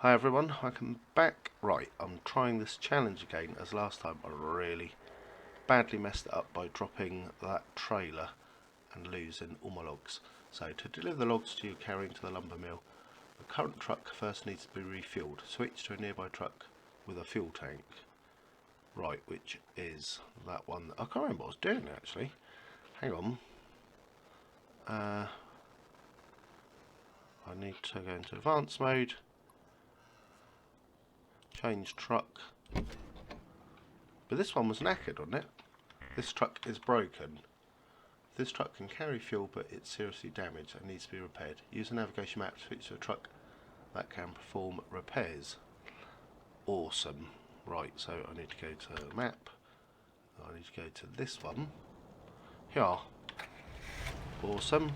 Hi everyone, welcome back. Right, I'm trying this challenge again, as last time I really badly messed it up by dropping that trailer and losing all my logs. So to deliver the logs to you carrying to the lumber mill, the current truck first needs to be refueled. Switch to a nearby truck with a fuel tank. Right, which is that one. I can't remember what I was doing actually. Hang on. I need to go into advanced mode. Change truck. But this one was knackered, wasn't it? This truck is broken. This truck can carry fuel, but it's seriously damaged and needs to be repaired. Use a navigation map to switch to a truck that can perform repairs. Awesome. Right, so I need to go to map. I need to go to this one. Here. Awesome.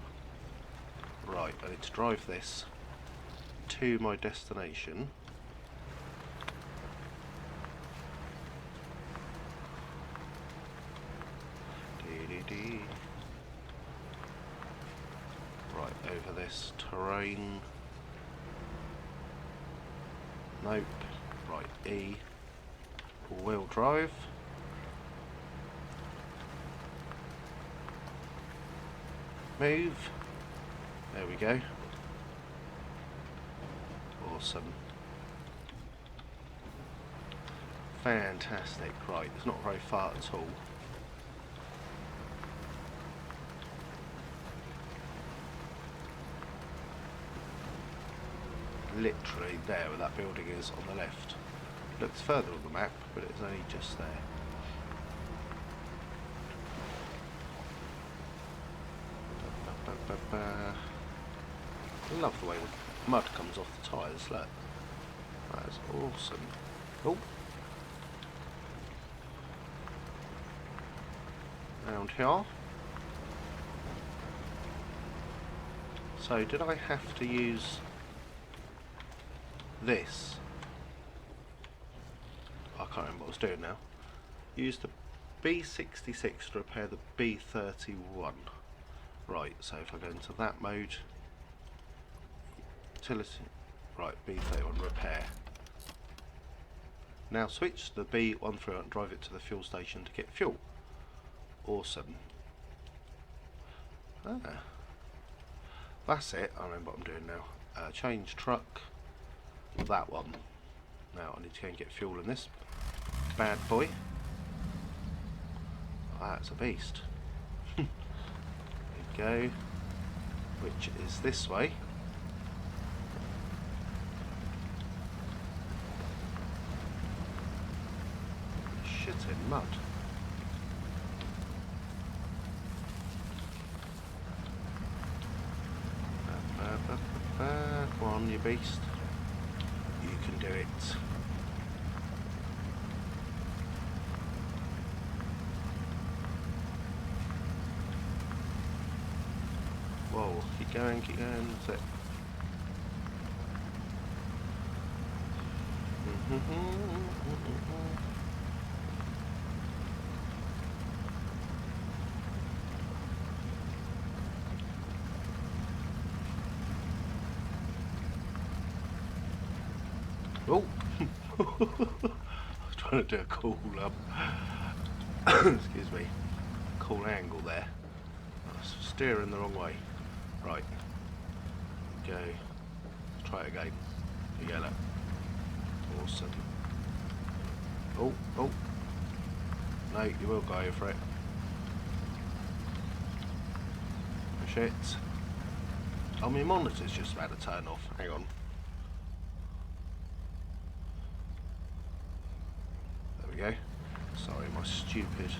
Right, I need to drive this to my destination. Right, over this terrain. Nope. Right, E. All-wheel drive. Move. There we go. Awesome. Fantastic. Right, it's not very far at all. Literally there where that building is on the left. Looks further on the map, but it's only just there. I love the way the mud comes off the tyres, look. That is awesome. Oh. Round here. So did I have to use this? I can't remember what I was doing now. Use the B66 to repair the B31. Right, so if I go into that mode, utility, right, B31 repair. Now switch the B13 and drive it to the fuel station to get fuel. Awesome. That's it. I remember what I'm doing now. Change truck. That one. Now I need to go and get fuel in this bad boy. That's a beast. There we go. Which is this way. Shit in mud. Come on, you beast. You can do it. Whoa, keep going, that's it. Oh! I was trying to do a cool, excuse me, cool angle there. I was steering the wrong way. Right. Go. Let's try it again. Here you go, look. Awesome. Oh, oh. No, you will go for it. Push it. Oh, my monitor's just about to turn off. Hang on. Go. Sorry, my stupid.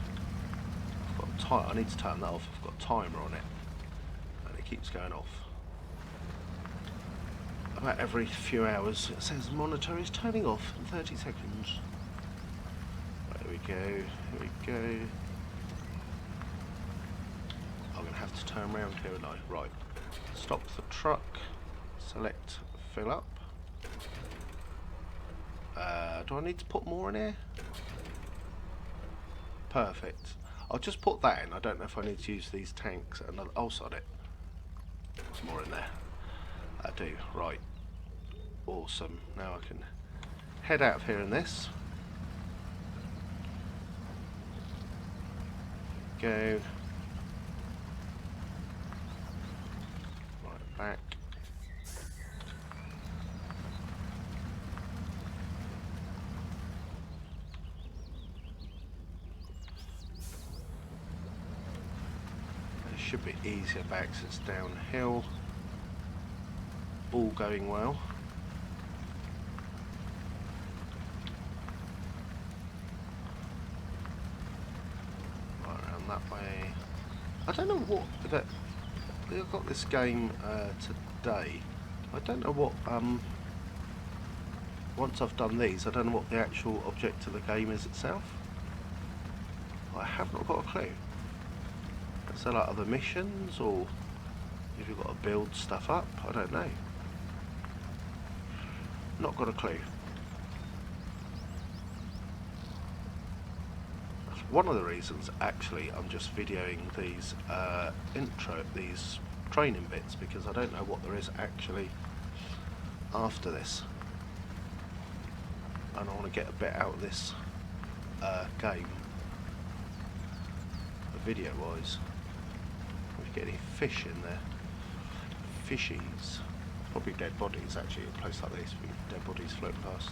I've got I need to turn that off. I've got a timer on it, and it keeps going off. About every few hours, it says monitor is turning off in 30 seconds. Right, here we go. Here we go. I'm gonna have to turn around here, and right. Stop the truck. Select fill up. Do I need to put more in here? Perfect. I'll just put that in. I don't know if I need to use these tanks. Oh, sod it. There's more in there. I do. Right. Awesome. Now I can head out of here in this. Go. Right back. It should be easier back since it's downhill. All going well. That way. I don't know what that I got this game today. I don't know what once I've done these, I don't know what the actual object of the game is itself. I have not got a clue. Is there like other missions, or if you've got to build stuff up? I don't know. Not got a clue. One of the reasons, actually, I'm just videoing these these training bits, because I don't know what there is actually after this, and I want to get a bit out of this game, video-wise. If you get any fish in there, fishies, probably dead bodies. Actually, a place like this, dead bodies floating past.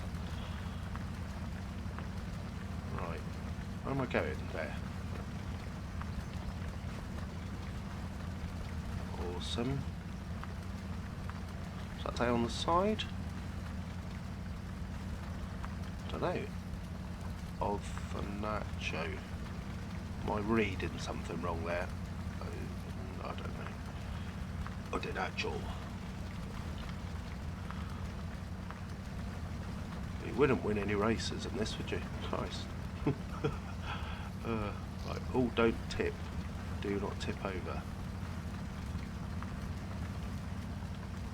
Right. Where am I going? There. Awesome. Does that say on the side? I don't know. Of the nacho. Am I reading something wrong there? I don't know. Of the nacho. You wouldn't win any races in this, would you? Christ. Right. Oh, don't tip. Do not tip over.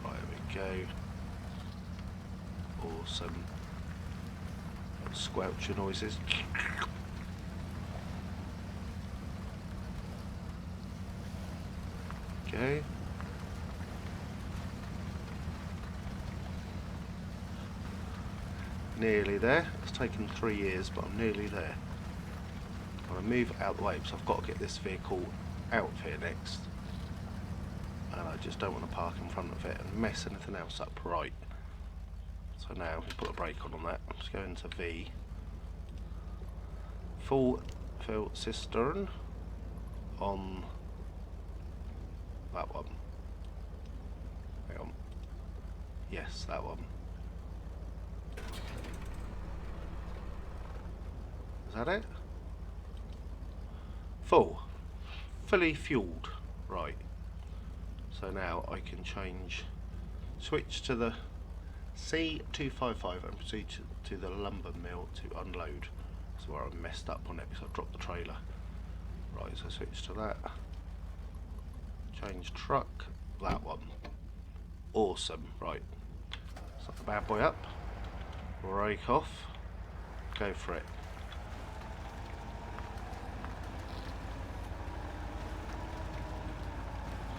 Right, there we go. Awesome. Squelcher noises. Okay. Nearly there. It's taken 3 years, but I'm nearly there. I'm going to move out of the way because I've got to get this vehicle out of here next. And I just don't want to park in front of it and mess anything else up. Right. So now we put a brake on that. I'm just going to V. Full fill cistern on that one. Hang on. Yes, that one. Is that it? Full. Fully fueled. Right. So now I can switch to the C255 and proceed to the lumber mill to unload. That's where I messed up on it because I dropped the trailer. Right, so switch to that. Change truck. That one. Awesome. Right. Set the bad boy up. Brake off. Go for it.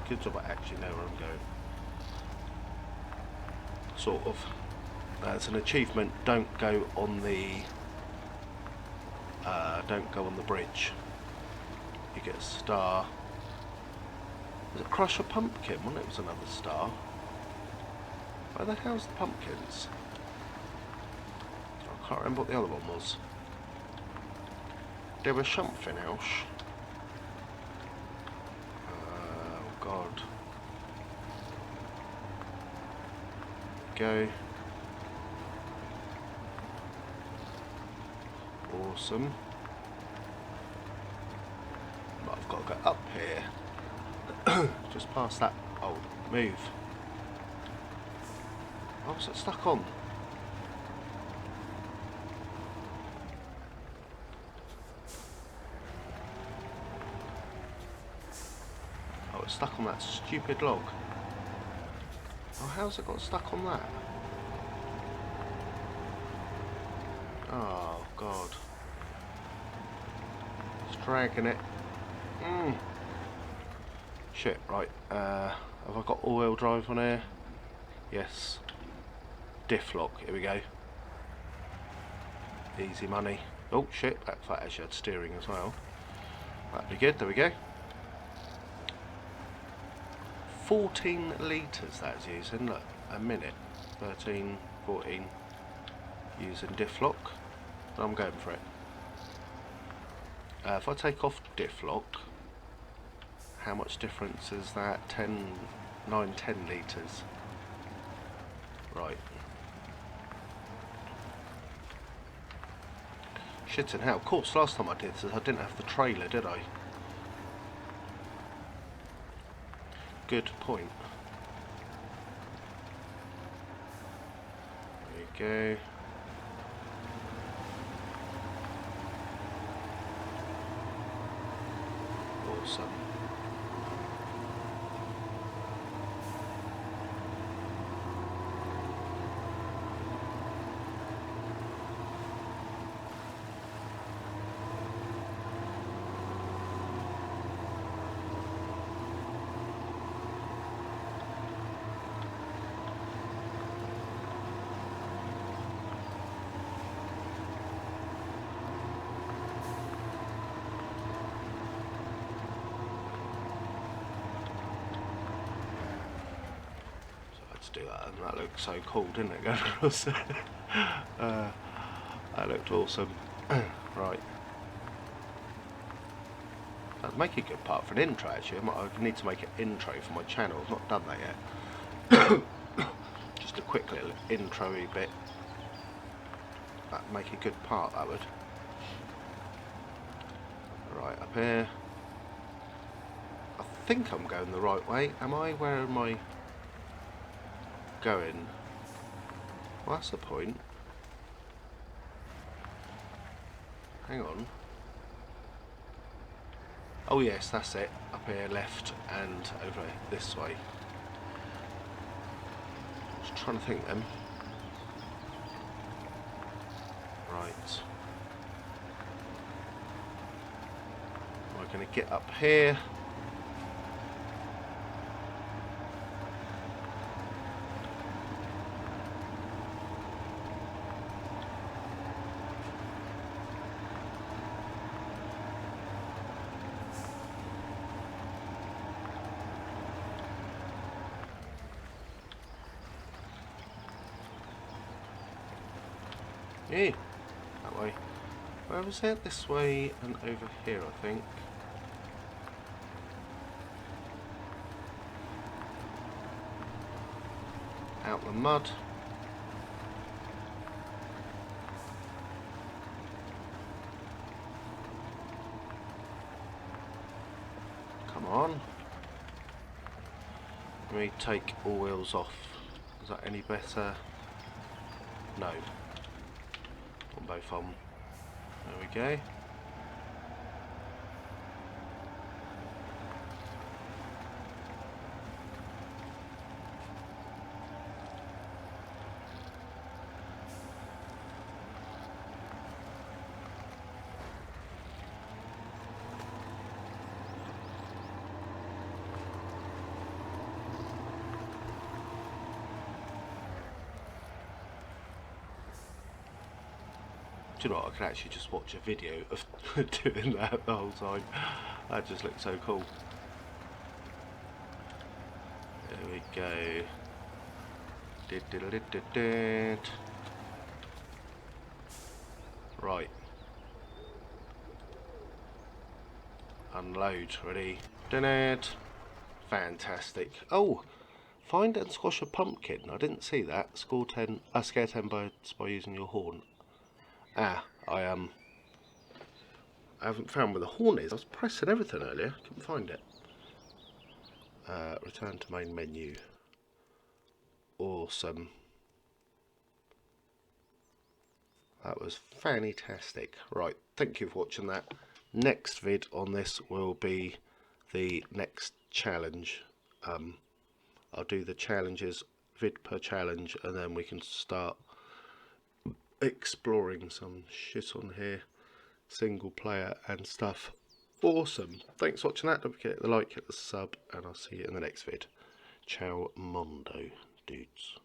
Good job I actually know where I'm going. Sort of. That's an achievement. Don't go on the bridge. You get a star. Was it Crush a Pumpkin? Well, it was another star. Where the hell's the pumpkins? I can't remember what the other one was. There was something else. Oh God. Go. Awesome. But I've got to go up here. Just past that. Oh, move. Oh, what's it stuck on? Oh, it's stuck on that stupid log. Oh, how's it got stuck on that? Oh, God. It's dragging it. Shit, right. Have I got all-wheel drive on here? Yes. diff lock. Here we go. Easy money. Oh shit, that actually had steering as well. That'd be good. There we go. 14 litres that's using. Look, a minute. 13, 14. Using diff lock. I'm going for it. If I take off diff lock, how much difference is that? 9, 10 litres. Right. Shit in hell. Of course, last time I did this, I didn't have the trailer, did I? Good point. There you go. Awesome. Do that, and that looked so cool, didn't it, going across there? That looked awesome. Right, that'd make a good part for an intro actually. I need to make an intro for my channel. I've not done that yet. Just a quick little intro-y bit. That'd make a good part, that would. Right, up here. I think I'm going the right way. Am I? Where am I going? Well, that's the point. Hang on. Oh yes, that's it. Up here, left, and over this way. Just trying to think then. Right. We're going to get up here. Yeah, that way. Where was it? This way and over here, I think. Out the mud. Come on. Let me take all wheels off. Is that any better? No. On both on. There we go. Do you know what, I could actually just watch a video of doing that the whole time. That just looks so cool. There we go. Right. Unload, ready. Fantastic. Oh! Find and squash a pumpkin. I didn't see that. Score 10, scare 10 birds by using your horn. Ah, I haven't found where the horn is. I was pressing everything earlier, couldn't find it. Return to main menu. Awesome. That was fantastic. Right, thank you for watching that. Next vid on this will be the next challenge. I'll do the challenges, vid per challenge, and then we can start exploring some shit on here, single player and stuff. Awesome. Thanks for watching that. Don't forget to hit the like, hit the sub, and I'll see you in the next vid. Ciao mondo, dudes.